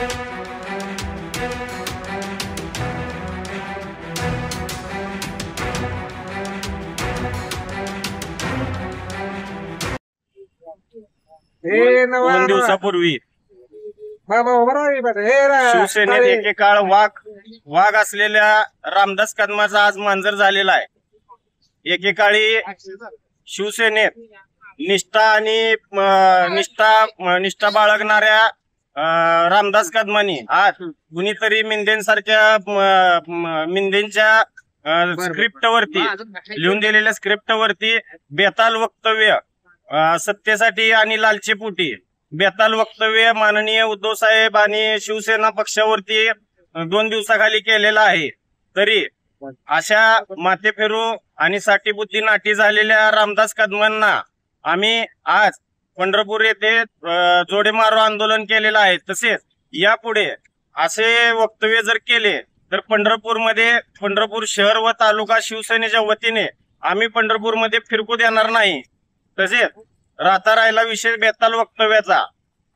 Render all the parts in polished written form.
दोन दिवसापूर्वी शिवसेनेत एकेकाळ वाघ असलेल्या रामदास कदमाचा आज मांजर झालेला आहे। एकेकाळी शिवसेनेत निष्ठा बाळगणाऱ्या रामदास कदमांनी आज कुणीतरी मिंदेंच्या स्क्रिप्टवरती लिहून दिलेल्या स्क्रिप्टवरती बेताल वक्तव्य, सत्तेसाठी आणि लालचीपोटी बेताल वक्तव्य माननीय उद्धव साहेब आणि शिवसेना पक्षावरती 2 दिवसाखाली केलेला आहे। तरी अशा माथेफिरू आणि साठीबुद्धी नाटी झालेल्या रामदास कदमांना आम्ही आज पंढरपूर येथे जोडेमारो आंदोलन केलेलं आहे। तसेच यापुढे असे वक्तव्य जर केले तर पंढरपूर शहर व तालुका शिवसेनेच्या वतीने आम्ही पंढरपूरमध्ये फिरकू देणार नाही। तसेच राहता राहिला विषय बेताल वक्तव्याचा,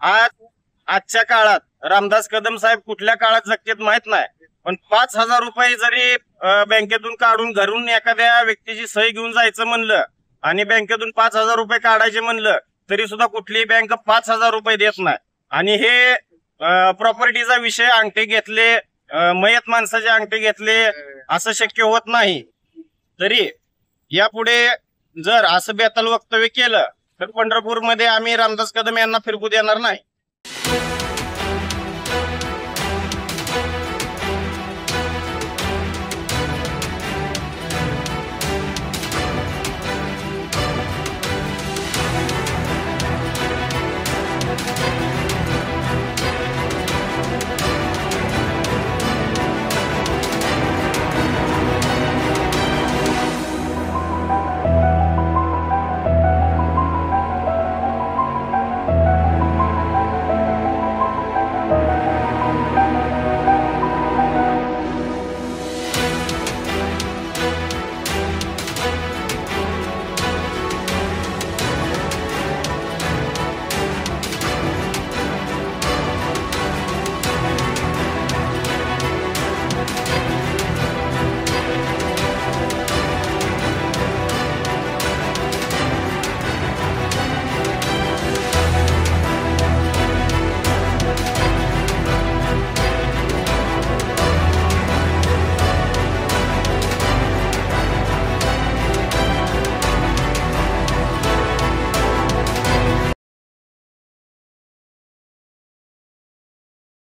आजच्या काळात रामदास कदम साहेब कुठल्या काळात जगतात माहित नाही, पण 5,000 रुपये जरी बँकेतून काढून घरून एखाद्या व्यक्तीची सही घेऊन जायचं म्हणलं आणि बँकेतून 5,000 रुपये काढायचे म्हणलं तरी सुद्धा कुठलीही बँक 5,000 रुपये देत नाही। आणि हे प्रॉपर्टीचा विषय, अंगठे घेतले, मयत माणसाचे अंगठे घेतले, असं शक्य होत नाही। तरी यापुढे जर असं बेताल वक्तव्य केलं तर पंढरपूरमध्ये आम्ही रामदास कदम यांना फिरकू देणार नाही।